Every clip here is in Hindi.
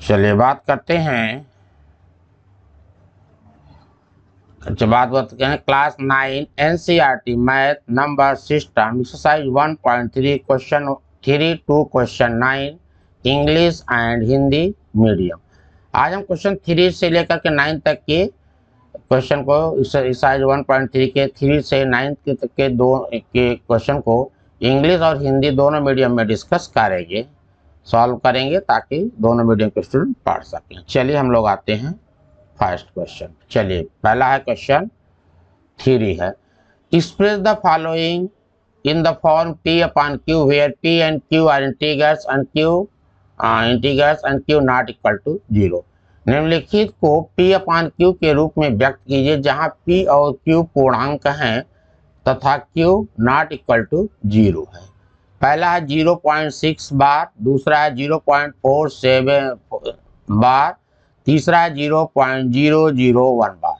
चलिए बात करते हैं। अच्छा, बात करते हैं class 9 NCERT math number system exercise 1.3 question 3 to question 9 English and Hindi medium. आज हम क्वेश्चन 3 से लेकर के 9 तक के क्वेश्चन को एक्सरसाइज 1.3 के 3 से 9 तक के दो के क्वेश्चन को इंग्लिश और हिंदी दोनों मीडियम में डिस्कस करेंगे, सॉल्व करेंगे ताकि दोनों मीडियम के स्टूडेंट पढ़ सकें। चलिए हम लोग आते हैं फर्स्ट क्वेश्चन। चलिए पहला है क्वेश्चन 3 है, express the following in the form P upon Q where P and Q are integers and Q not equal to 0। निम्नलिखित को P upon Q के रूप में व्यक्त कीजिए जहां P और Q पूर्णांक हैं तथा Q not equal to 0 है। पहला है 0.6 बार, दूसरा है 0.47 बार, तीसरा है 0.001 बार।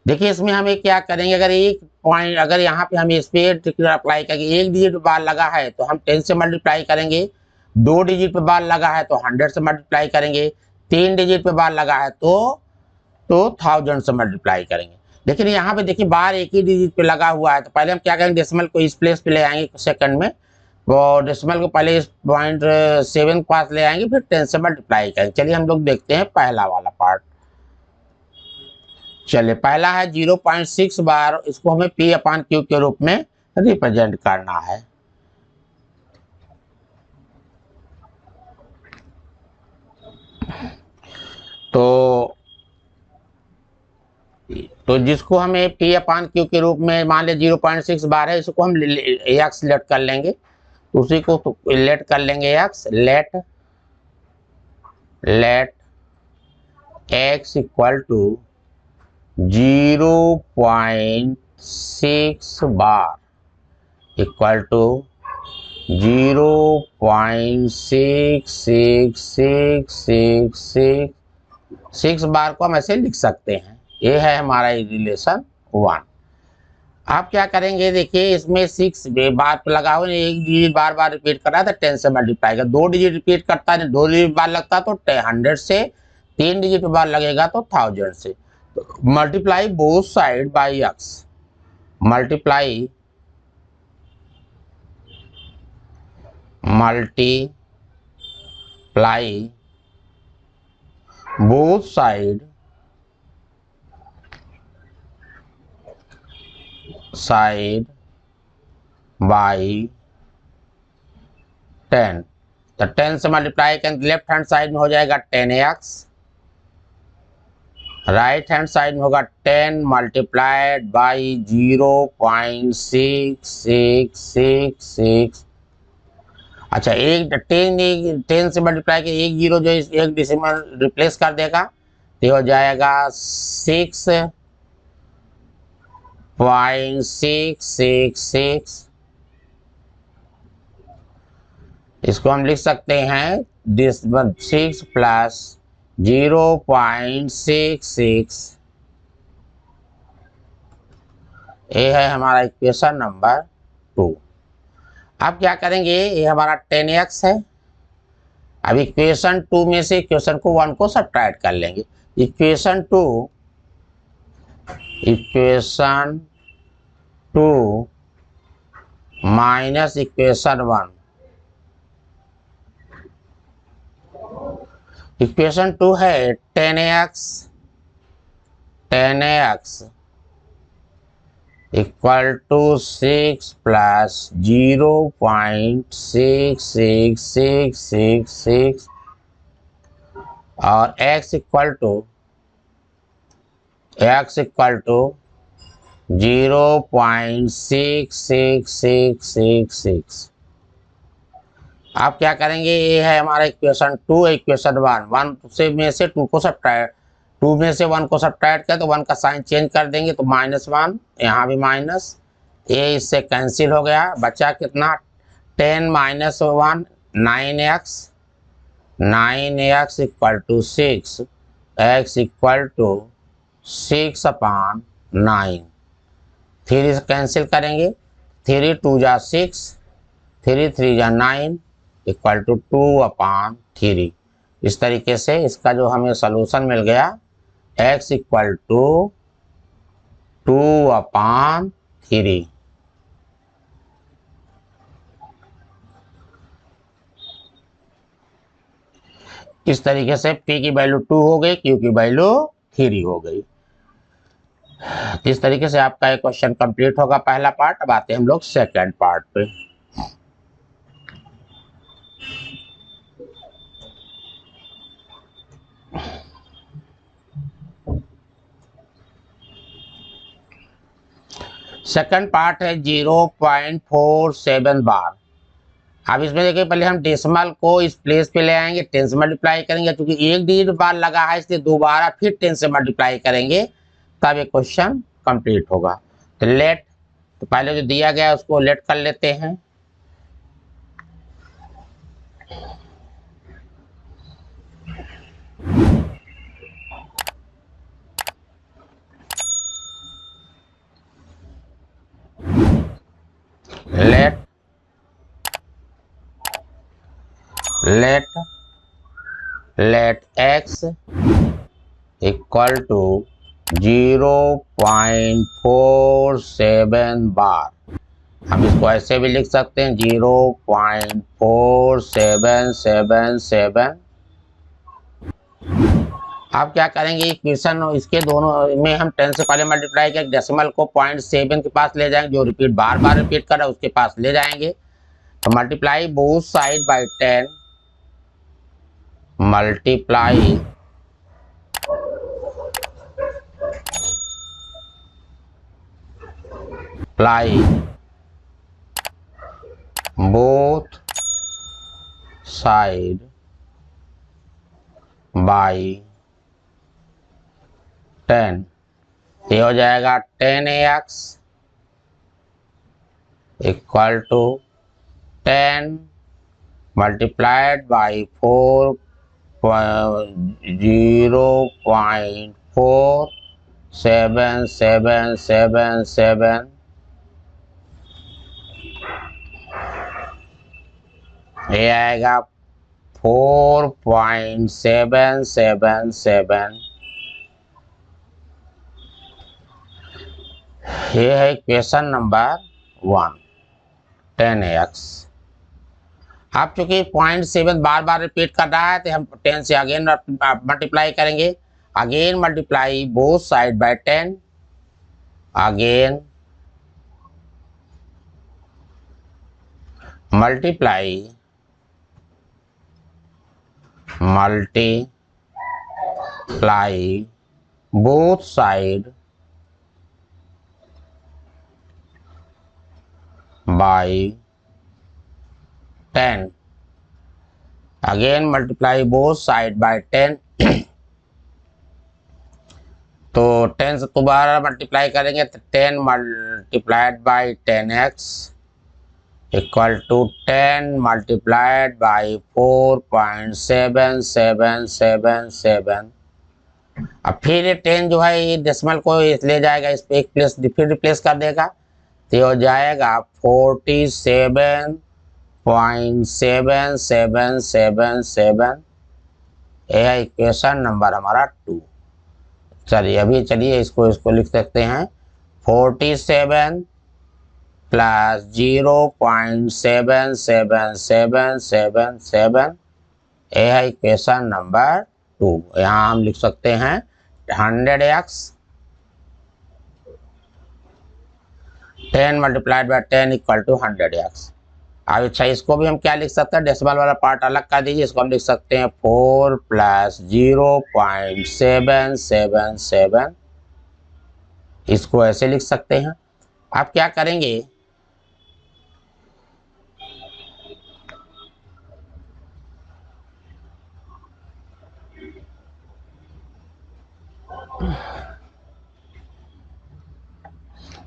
देखिए इसमें हमें क्या करेंगे, अगर एक पॉइंट अगर यहाँ पे हम इस पे अप्लाई करेंगे, एक डिजिट बार लगा है तो हम 10 से मल्टीप्लाई करेंगे, 2 डिजिट पे बार लगा है तो 100 से मल्टीप्लाई करेंगे, 3 डिजिट पे बार लगा है तो 1000 से मल्टीप्लाई करेंगे। लेकिन यहाँ पे देखिए बार एक ही डिजिट पे लगा हुआ है तो पहले हम क्या करेंगे, डेसिमल को इस प्लेस पे ले आएंगे सेकंड में, वो डेसिमल को पहले इस 0.7 के पास ले आएंगे, फिर 10 से मल्टीप्लाई करेंगे। चलिए हम लोग देखते हैं पहला वाला पार्ट। चलिए पहला है 0.6 बार, इसको हमें P अपॉन Q के रूप में रिप्रेजेंट करना है। तो जिसको हमें P अपॉन Q के रूप में मान लिया 0.6 बार है, इसको हम x लेट कर लेंगे, उसी को लेट कर लेंगे x, let x equal to 0.6 bar equal to 0.66666 bar को हम ऐसे लिख सकते हैं। ये है हमारा रिलेशन 1। आप क्या करेंगे, देखिए इसमें 6 बार लगा हुआ, एक डिजिट बार बार रिपीट कर रहा है तो 10 से मल्टीप्लाई कर, 2 डिजिट रिपीट करता है, 2 डिजिट बार लगता है तो 100 से, 3 डिजिट बार लगेगा तो 1000 से। Multiply both side by x, multiply both side by 10। तो 10 से मल्टीप्लाई करेंगे, लेफ्ट हैंड साइड में हो जाएगा 10x, राइट हैंड साइड में होगा 10 मल्टीप्लाइड बाई 0.6666। अच्छा, एक 10 से मल्टीप्लाई के एक जीरो जो एक डिसिमल रिप्लेस कर देगा तो हो जाएगा 6.666। इसको हम लिख सकते हैं 6 प्लस 0.66। ये है हमारा इक्वेशन नंबर 2। अब क्या करेंगे, ये हमारा 10x है। अब इक्वेशन 2 में से इक्वेशन को 1 को सब्ट्रैक्ट कर लेंगे। Equation 2 minus equation 1। इक्वेशन 2 है 10x इक्वल टू 6 प्लस 0.66666 और x इक्वल टू 0.66666। आप क्या करेंगे, ये है हमारा इक्वेशन 2, इक्वेशन 1 से में से 2 को सब्ट्रैक्ट, 2 में से 1 को सब्ट्रैक्ट कर तो 1 का साइन चेंज कर देंगे तो -1, यहाँ भी माइनस, ये इससे कैंसिल हो गया, बचा कितना 10 - 1 9x equal to 6, x equal to 6 upon 9। 3 से कैंसिल करेंगे, 3 2 जा 6, 3 3 जा 9 इक्वल टू 2 अपॉन 3। इस तरीके से इसका जो हमें सॉल्यूशन मिल गया x इक्वल टू 2/3। इस तरीके से p की वैल्यू 2 हो गई, q की वैल्यू 3 हो गई। इस तरीके से आपका एक क्वेश्चन कंप्लीट होगा पहला पार्ट। अब आते हैं हम लोग सेकंड पार्ट पे। सेकंड पार्ट है 0.47 बार। अब इसमें देखिए पहले हम डेसिमल को इस प्लेस पे ले आएंगे, 10 से मल्टीप्लाई करेंगे, क्योंकि एक डिजिट बार लगा है इसलिए दोबारा फिर 10 से मल्टीप्लाई करेंगे तब ये क्वेश्चन कंप्लीट होगा। तो लेट, तो पहले जो दिया गया है उसको लेट कर लेते हैं। लेट x इक्वल टू 0.47 बार। हम इसको ऐसे भी लिख सकते हैं 0.4777। अब क्या करेंगे, इक्वेशन इसके दोनों में हम 10 से पहले मल्टीप्लाई करके डेसिमल को 0.7 के पास ले जाएंगे, जो रिपीट बार बार रिपीट कर रहा है उसके पास ले जाएंगे। तो multiply both side by 10, multiply both side by 10। ये हो जाएगा 10x equal to 10 multiplied by 0.4777। ये आएगा 4.777। ये है क्वेश्चन नंबर 1, 10x। आप चूंकि 0.7 बार बार रिपीट कर रहा है तो हम 10 से अगेन मल्टीप्लाई करेंगे। Again multiply both side by 10, again multiply both side by 10, again multiply both side by 10। तो 10 से दोबारा मल्टीप्लाई करेंगे तो 10 multiplied by 10x equal to 10 multiplied by 4.7777। अब फिर ये 10 जो है ये डेसिमल को ले जाएगा, इस पे एक प्लेस फिर रिप्लेस कर देगा तो हो जाएगा 47.7777। यह है इक्वेशन नंबर हमारा 2। चलिए अभी चलिए इसको लिख सकते हैं 47 प्लस 0.7777। यह है इक्वेशन नंबर 2। यहाँ हम लिख सकते हैं 100x 10 multiplied by 10 equal to 100x। अब अच्छा इसको भी हम क्या लिख सकते हैं, डेसिमल वाला पार्ट अलग कर दीजिए, इसको हम लिख सकते हैं 4 प्लस 0.777। इसको ऐसे लिख सकते हैं। आप क्या करेंगे,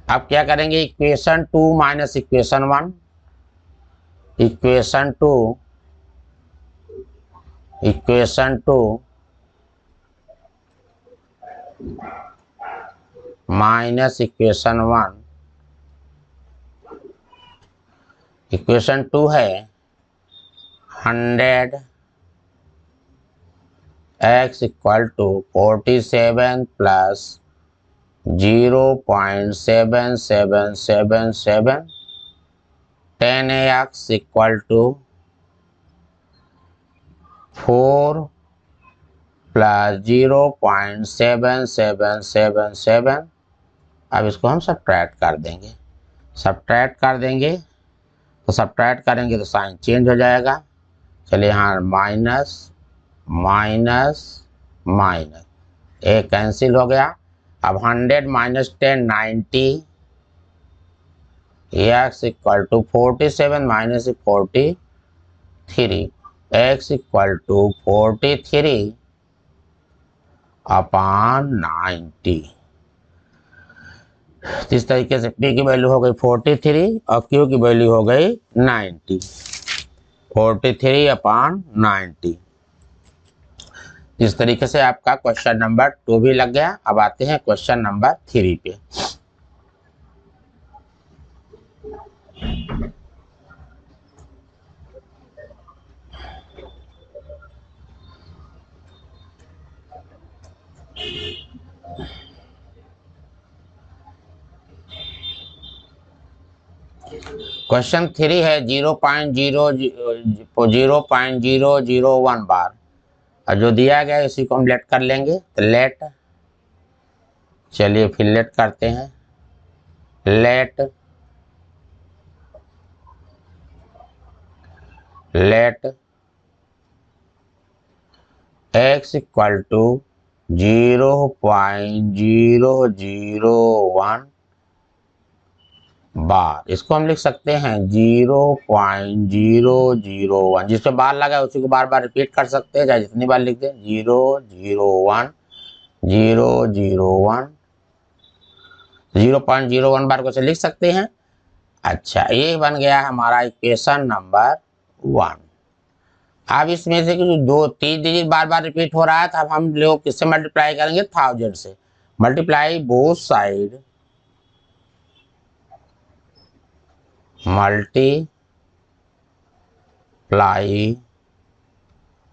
आप क्या करेंगे, equation 2 minus equation 1, equation 2 minus equation 1। Equation 2 है 100 x equal to 47 plus 0.7777, 10x equal to 4 plus 0.7777। अब इसको हम सब्ट्रैक्ट कर देंगे। तो सब्ट्रैक्ट करेंगे तो साइन चेंज हो जाएगा। चलिए यहाँ माइनस माइनस माइनस, एक कैंसिल हो गया। अब 100 minus 10 90, x equal to 47 minus 43, x equal to 43 upon 90। इस तरीके से p की वैल्यू हो गई 43 और q की वैल्यू हो गई 90, 43 अपॉन 90। इस तरीके से आपका क्वेश्चन नंबर 2 भी लग गया। अब आते हैं क्वेश्चन नंबर 3 पे। क्वेश्चन 3 है 0.001 बार, और जो दिया गया है इसी को हम लेट कर लेंगे। तो लेट, चलिए फिर लेट करते हैं। लेट x इक्वल टू 0.001 बार, इसको हम लिख सकते हैं 0.001। जिस पे बार लगा है उसी को बार बार रिपीट कर सकते हैं, चाहे जितनी बार लिख दें। 0.01 बार को से लिख सकते हैं। अच्छा, ये बन गया हमारा इक्वेशन नंबर 1। अब इसमें से जो 2-3 डिजिट बार बार रिपीट हो रहा है, तो अब हम लोग किससे मल्टीप्लाई करेंगे? 1000 से। Multiply both side, multiply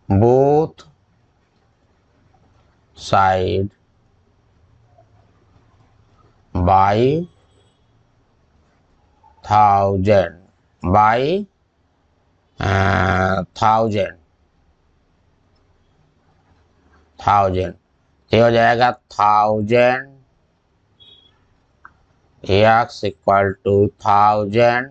both side by 1000 by 1000 ये हो जाएगा 1000 x equal to 1000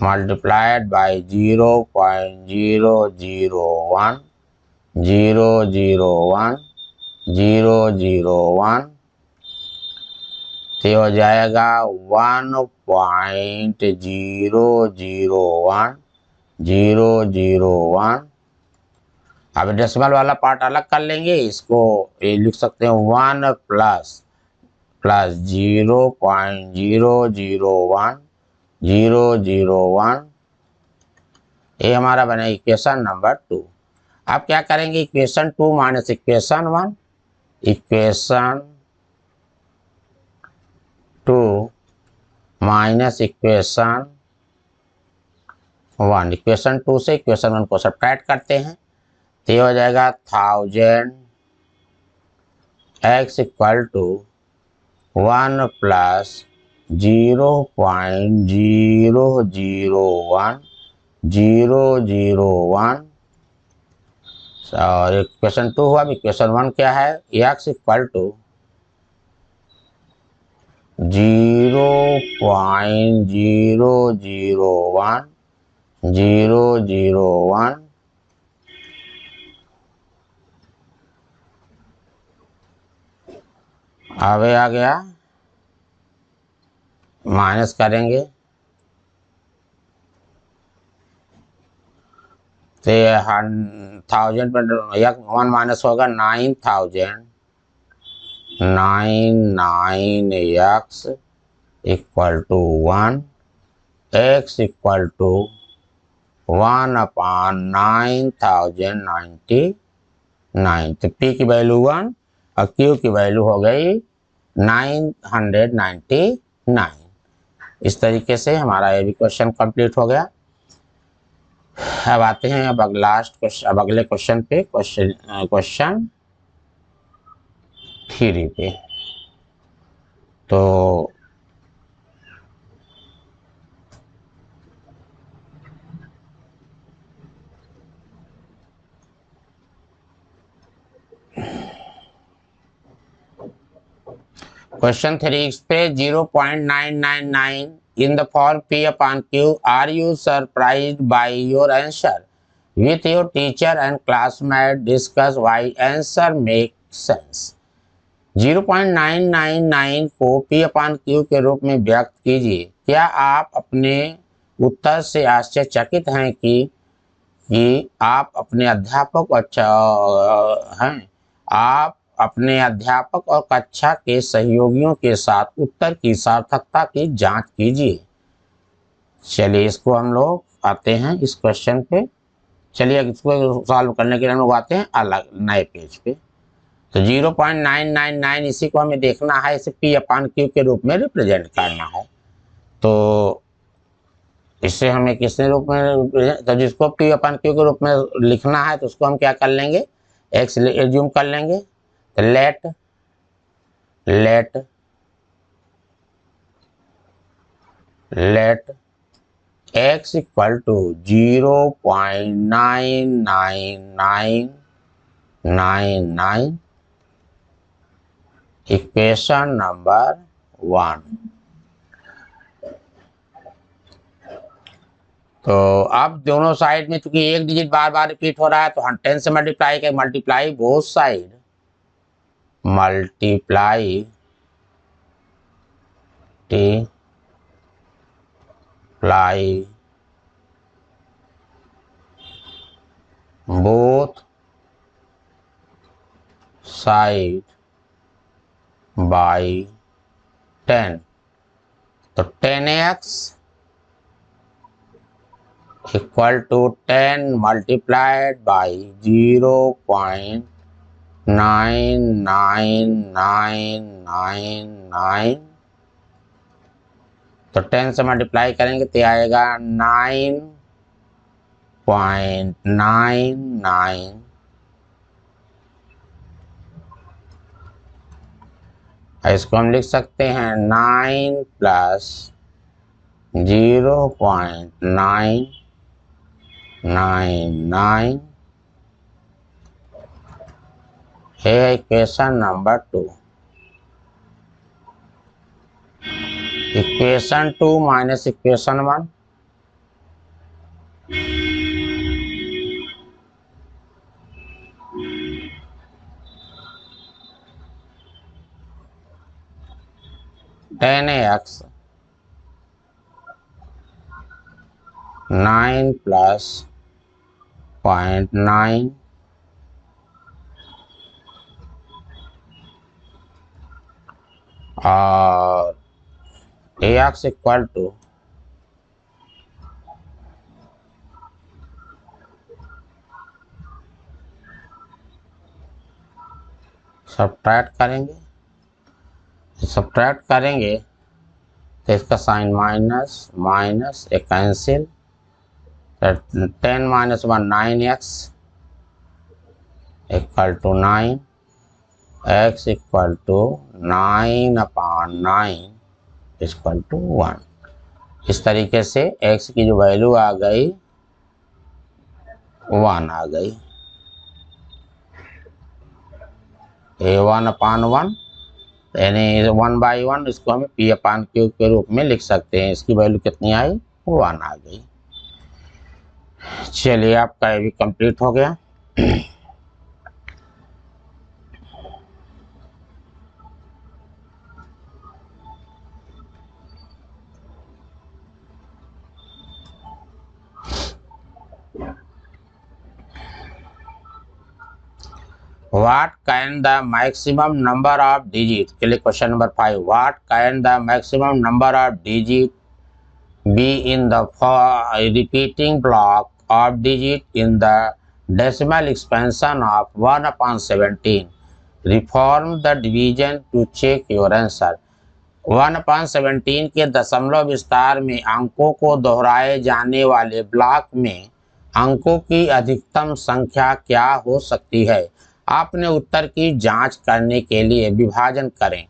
multiplied by 0.001 ये हो जाएगा 1.001। अब डेसिमल वाला पार्ट अलग कर लेंगे, इसको ये लिख सकते हैं 1 प्लस 0.001। ये हमारा बना इक्वेशन नंबर 2। अब क्या करेंगे? Equation 2 minus equation 1, equation 2 minus equation 1। Equation 2 से इक्वेशन 1 को सब्ट्रैक्ट करते हैं, तो ये हो जाएगा 1000 x इक्वल टू 1 प्लस 0.001 और इक्वेशन 2 हुआ। इक्वेशन 1 क्या है? x इक्वल टू 0.001 अब आ गया, माइनस करेंगे तो 1000 पर 1 माइनस होगा 99x equal to 1, x equal to 1 upon 9099। तो p की वैल्यू 1 और q की वैल्यू हो गई 999। इस तरीके से हमारा ये भी क्वेश्चन कंप्लीट हो गया। अब आते हैं अब अगले क्वेश्चन पे, क्वेश्चन 3 पे। तो question 3 express 0.999 in the form P upon Q. Are you surprised by your answer? With your teacher and classmate discuss why answer makes sense. 0.999 को P upon Q के रूप में व्यक्त कीजिए। क्या आप अपने उत्तर से आश्चर्यचकित हैं कि आप अपने अध्यापक हैं? आप अपने अध्यापक और कक्षा के सहयोगियों के साथ उत्तर की सार्थकता की जांच कीजिए। चलिए इसको हम लोग आते हैं इस क्वेश्चन पे। चलिए इसको सॉल्व करने के लिए हम लोग आते हैं अलग नए पेज पे। तो 0.999 इसी को हमें देखना है, इसे P अपान Q के रूप में रिप्रेजेंट करना है। तो इससे हमें किस रूप में, तो जिसको P अपान Q के रूप में लिखना है तो उसको हम क्या कर लेंगे, x एज्यूम कर लेंगे। तो let x equal to 0.99999 equation number 1। तो अब दोनों साइड में चूंकि एक डिजिट बार बार रिपीट हो रहा है तो हम 10 से मल्टीप्लाई करें, multiply both side, multiply both side by 10। तो 10x equal to 10 multiplied by 0.99999। तो 10 से मल्टीप्लाई करेंगे तो आएगा 9.99। इसको हम लिख सकते हैं 9 प्लस 0.999 है equation number 2। Equation 2 minus equation 1, ten x 9 plus 0.9 और ax इक्वल टू सब्ट्रैक्ट करेंगे तो इसका साइन माइनस माइनस एक cancel, 10 minus 1 9x equal to 9, x equal to 9 upon 9 equal to 1। इस तरीके से x की जो वैल्यू आ गई 1 आ गई। a1 अपान 1 यानी 1/1, इसको हम P अपान Q के रूप में लिख सकते हैं। इसकी वैल्यू कितनी आई, 1 आ गई। चलिए आपका ये भी कंप्लीट हो गया। What can the maximum number of digits, के लिए question number 5, what can the maximum number of digits be in the repeating block of digit in the decimal expansion of 1/17? Reform the division to check your answer. 1/17 के दशमलव विस्तार में अंकों को दोहराए जाने वाले ब्लॉक में अंकों की अधिकतम संख्या क्या हो सकती है? आपने उत्तर की जांच करने के लिए विभाजन करें।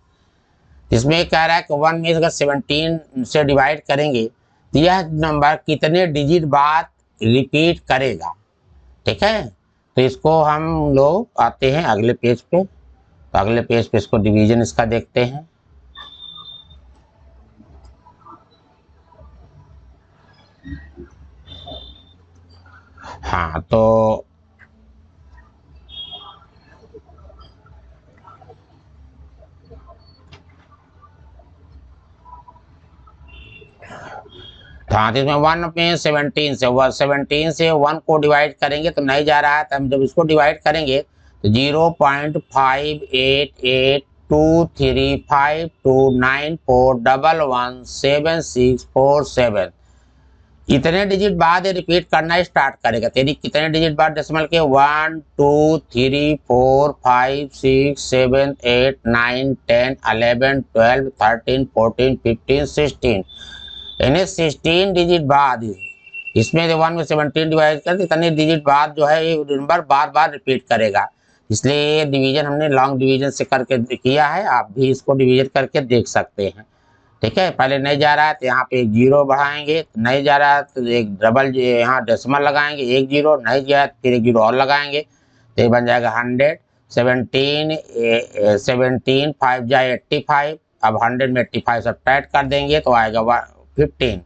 इसमें कह रहा है कि 1 में अगर 17 से डिवाइड करेंगे तो यह नंबर कितने डिजिट बाद रिपीट करेगा। ठीक है, तो इसको हम लोग आते हैं अगले पेज पे। तो अगले पेज पे इसको डिवीजन इसका देखते हैं। हाँ, तो हाँ, तो इसमें 1 में 17 से 1 को डिवाइड करेंगे तो नहीं जा रहा है, तो हम जब इसको डिवाइड करेंगे तो 0.588235294117 इतने डिजिट बाद रिपीट करना स्टार्ट करेगा। यानी कितने डिजिट बाद डेसिमल के 1 2 3 4 5 6 7 8 9 10 11 12 13 14 15 16 यानी 16 डिजिट बाद इसमें 1 में 17 डिवाइड कर इतने डिजिट बाद जो है ये नंबर बार बार रिपीट करेगा। इसलिए ये डिवीजन हमने लॉन्ग डिवीजन से करके किया है, आप भी इसको डिवीजन करके देख सकते हैं। ठीक है, पहले नहीं जा रहा है तो यहाँ पे एक जीरो बढ़ाएंगे, नहीं जा रहा है तो एक डबल यहाँ डेसिमल लगाएंगे, एक जीरो नहीं गया तो फिर एक जीरो और लगाएंगे, तो ये बन जाएगा 100। 17 5 जाए 85, अब 100 में 85 सब टाइट कर देंगे तो आएगा 15,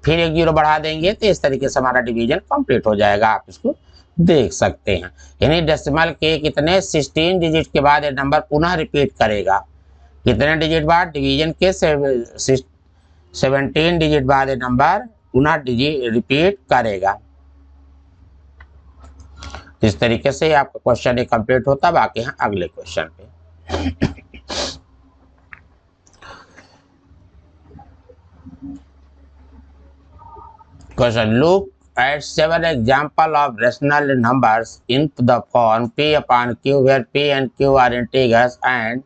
फिर एक जीरो बढ़ा देंगे तो इस तरीके से हमारा डिवीजन कंप्लीट हो जाएगा। आप इसको देख सकते हैं। यानी डेसिमल के कितने 16 डिजिट के बाद ये नंबर पुनः रिपीट करेगा। कितने डिजिट बाद? डिवीजन के 17 डिजिट बाद ये नंबर पुनः डिजिट रिपीट करेगा। इस तरीके से आपका क्वेश्चन ये कंप्लीट होता है। बाकी हैं अगले क्वेश्चन पे। Question, look at 7 example of rational numbers in the form p upon q where p and q are integers and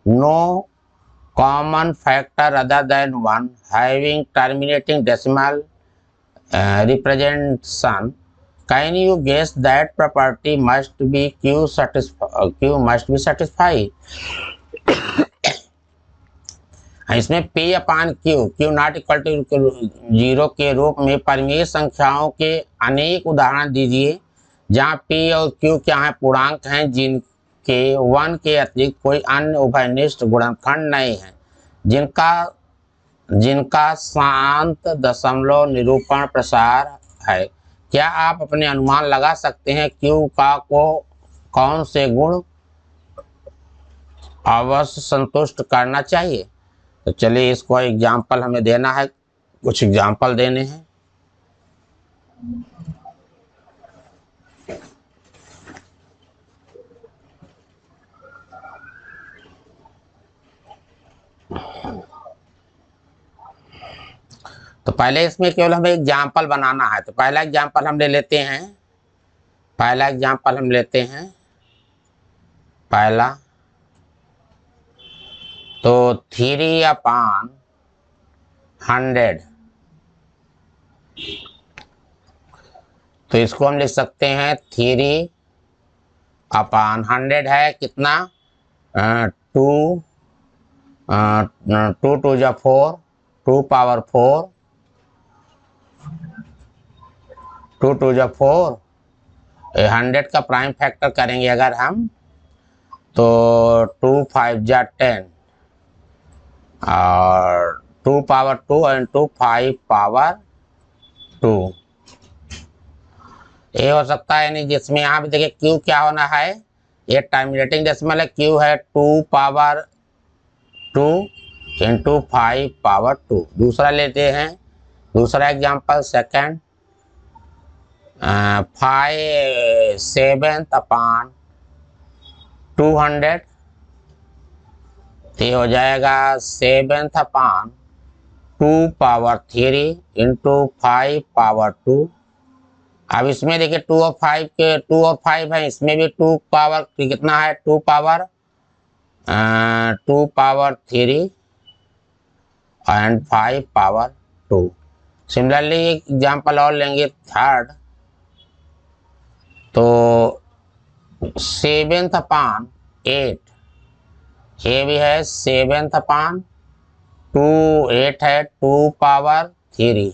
no common factor other than 1 having terminating decimal representation. Can you guess that property must be q must be satisfied? इसमें P upon Q not equal to 0 के रूप में परिमेय संख्याओं के अनेक उदाहरण दीजिए जहां P और Q क्या है? पूर्णांक हैं जिनके 1 के अतिरिक्त कोई अन्य उभयनिष्ठ गुणनखंड नहीं है, जिनका शांत दशमलव निरूपण प्रसार है। क्या आप अपने अनुमान लगा सकते हैं Q का को कौन से गुण अवश्य संतुष्ट करना चाहिए? तो चलिए इसको एग्जाम्पल हमें देना है, कुछ एग्जाम्पल देने हैं। तो पहले इसमें केवल हमें एग्जाम्पल बनाना है। तो पहला एग्जाम्पल हम ले लेते हैं। पहला तो 3 अपान 100, तो इसको हम लिख सकते हैं 3 अपान 100 है कितना? 2 2 जा 4, 2 पावर 4, 2 जा 4। 100 का प्राइम फैक्टर करेंगे अगर हम तो 2 5 जा 10 और 2 पावर 2 और 2 5 पावर 2 ये हो सकता है। नहीं, जिसमें यहाँ भी देखिए Q क्या होना है? ये टर्मिनेटिंग डेसिमल है, Q है 2 पावर 2 इंटू 5 पावर 2। दूसरा लेते हैं, दूसरा एग्जांपल सेकंड, 7 अपान 200, तो हो जाएगा 7 अपान 2 पावर 3 इंटू 5 पावर 2। अब इसमें देखिए 2 और 5 है, इसमें भी 2 पावर कितना है? 2 पावर 3 एंड 5 पावर 2। सिमिलरली एक एग्जाम्पल और लेंगे थर्ड, तो 7/8 ये भी है 7/2, 8 है 2⁻3,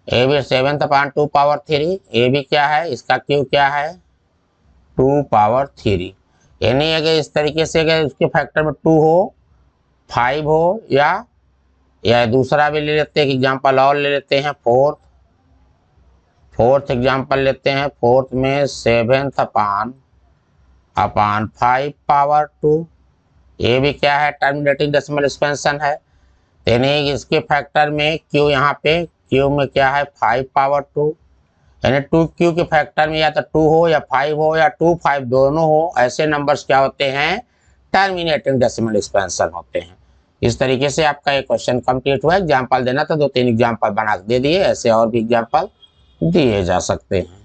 ये भी 7/2⁻3, ये भी क्या है, इसका क्यू क्या है 2⁻3। यानी अगर इस तरीके से अगर उसके फैक्टर में 2 हो, 5 हो, या दूसरा भी ले लेते हैं एग्जाम्पल और ले लेते हैं, फोर्थ एग्जाम्पल लेते हैं। फोर्थ में 7/5/2, ये भी क्या है टर्मिनेटिंग डेसिमल एक्सपेंशन है। यानी इसके फैक्टर में क्यू, यहाँ पे क्यू में क्या है 5/2, यानी 2Q के फैक्टर में या तो 2 हो या 5 हो या 2, 5 दोनों हो, ऐसे नंबर्स क्या होते हैं टर्मिनेटिंग डेसिमल एक्सपेंशन होते हैं। इस तरीके से आपका ये क्वेश्चन कंप्लीट हुआ। एग्जाम्पल देना तो 2-3 एग्जाम्पल बना के दे दिए, ऐसे और भी एग्जाम्पल दिए जा सकते हैं।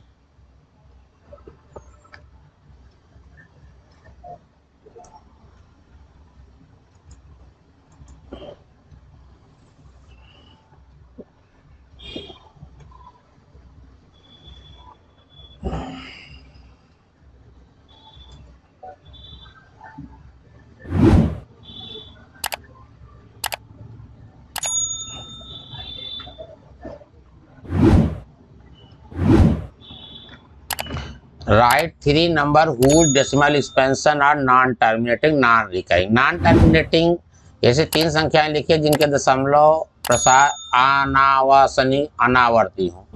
Right 3 number whose decimal expansion are non terminating non recurring. Non terminating ऐसे 3 संख्याएं लिखिए जिनके दशमलव प्रसार अनावर्ती हो।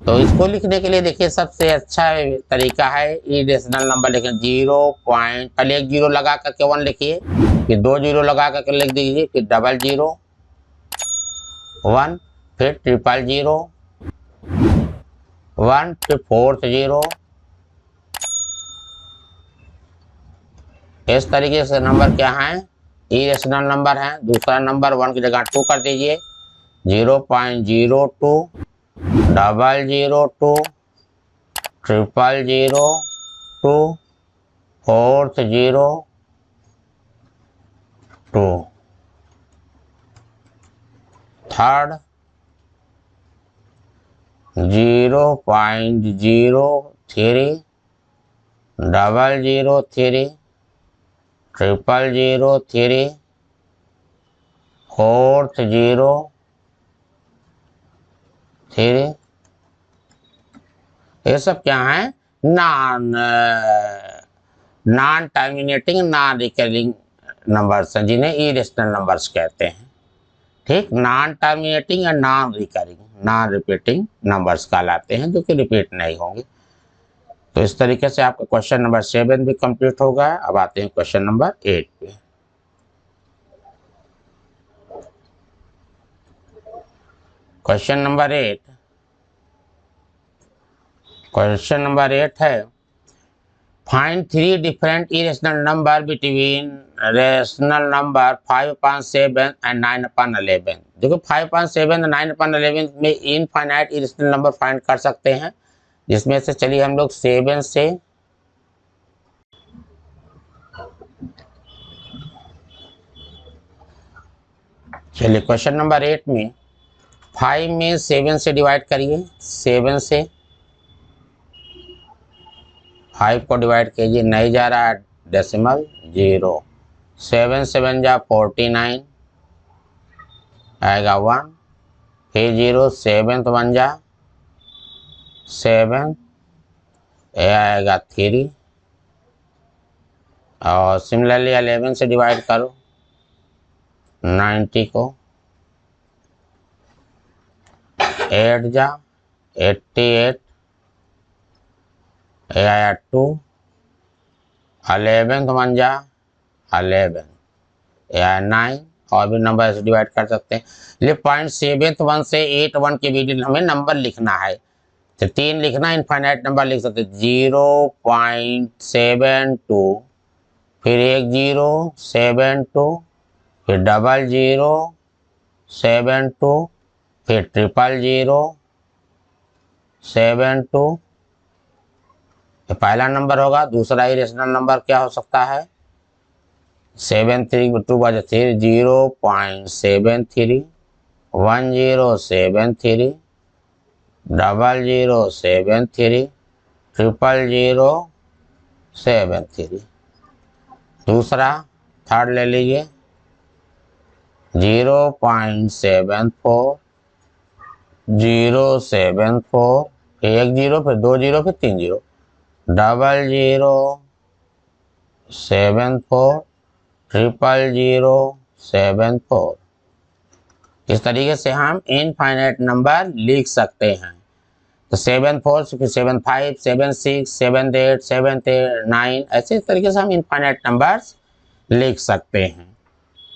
तो इसको लिखने के लिए देखिए सबसे अच्छा तरीका है इरेशनल नंबर लिखना। 0 पॉइंट, पहले एक 0 लगा करके 1 लिखिए, फिर 2 0 लगा करके लिख दीजिए, फिर 00 1, फिर 000 1, फिर 40। इस तरीके से नंबर क्या है इरेशनल नंबर है। दूसरा नंबर 1 की जगह 2 कर दीजिए, 0.02 002 00002 4002। थर्ड 0.03 003 003 403। ये सब क्या है non terminating non recurring numbers हैं, जिन्हें इरेशनल नंबर्स कहते हैं। ठीक, नॉन टर्मिनेटिंग या non recurring non repeating numbers कहलाते हैं, जो कि रिपीट नहीं होंगे। तो इस तरीके से आपका क्वेश्चन नंबर 7 भी कंप्लीट हो गया। अब आते हैं क्वेश्चन नंबर 8 पे। क्वेश्चन नंबर 8 है find 3 different irrational number between rational number 5/7 and 9/11। देखो 5/7 और 9/11 में इनफाइनाइट इरेशनल नंबर फाइंड कर सकते हैं, जिसमें से चलिए हम लोग 7 से चलिए क्वेश्चन नंबर 8 में 5 में 7 से डिवाइड करिए, 7 से 5 को डिवाइड कीजिए, नहीं जा रहा है डेसिमल 0। 7 7 जा 49 आएगा 1, फिर 0 7 1 जा 7, ये आएगा 3, और सिमिलरली 11 से डिवाइड करो 90 को, 8 जा 88, ये आया 2, 11 1 जा 11, ये आया 9, और भी नंबर ऐसे डिवाइड कर सकते हैं। लेकिन 0.71 से 81 के बीच हमें नंबर लिखना है, तो 3 लिखना, इनफाइनाइट नंबर लिख सकते 0.72, फिर 1072, फिर 0072, फिर 00072। ये पहला नंबर होगा। दूसरा इरेशनल नंबर क्या हो सकता है 7 3 2 बजे 3 0.73 1073 0073 00073। दूसरा थर्ड ले लीजिए 0.74 074, एक जीरो फिर दो जीरो फिर तीन जीरो 0074 00074। इस तरीके से हम इनफाइनाइट नंबर लिख सकते हैं। तो 74 फिर 75 76 78 79 ऐसे तरीके से हम इनफाइनाइट नंबर्स लिख सकते हैं।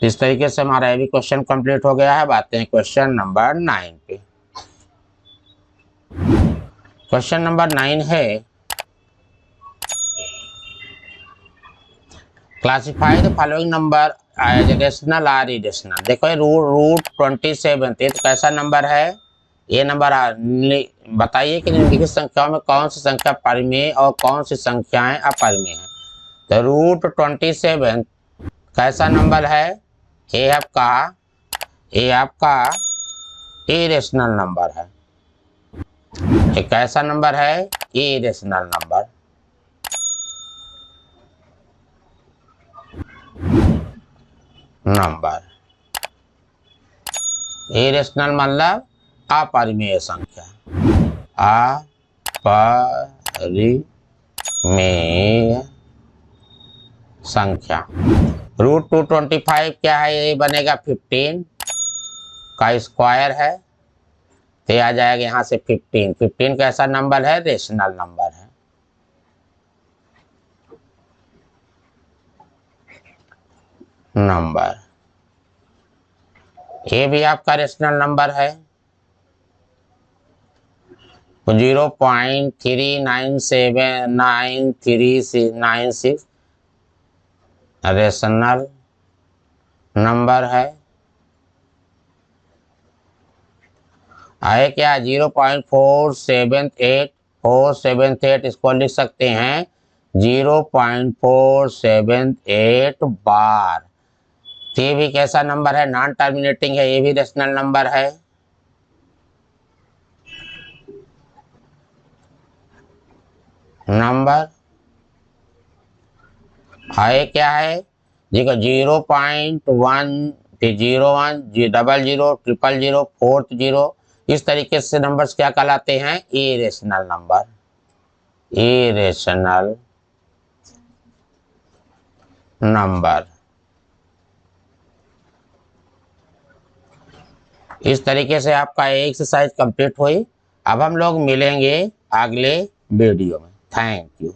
इस तरीके से हमारा ये भी क्वेश्चन कंप्लीट हो गया है। बात हैं क्वेश्चन नंबर 9 पे। क्वेश्चन नंबर 9 है classify the following number as rational और इरेशनल। देखो ये रूट 27 तो कैसा नंबर है? ये नंबर बताइए कि निम्नलिखित संख्याओं में कौन सी संख्या परिमेय और कौन सी संख्याएं अपरिमेय हैं। तो रूट 27 कैसा नंबर है? ये आपका इरेशनल नंबर है। ये कैसा नंबर है? Irrational number. इरेशनल मतलब अपरिमेय संख्या। अपरिमेय संख्या। रूट 225 क्या है? ये बनेगा 15 का स्क्वायर है, तो आ जाएगा यहाँ से 15। 15 कैसा नंबर है? रेशनल नंबर है। ये भी आपका रेशनल नंबर है। 0.397936 रेशनल नंबर है। आए क्या? 0.478478, इसको लिख सकते हैं 0.478 बार। ये भी कैसा नंबर है? नॉन टर्मिनेटिंग है, ये भी रेशनल नंबर है। आए क्या है? देखो 0.1 01 00 000 40, इस तरीके से नंबर्स क्या कहलाते हैं? Irrational number. Irrational number. इस तरीके से आपका एक्सरसाइज कंप्लीट हुई। अब हम लोग मिलेंगे अगले वीडियो में। Thank you.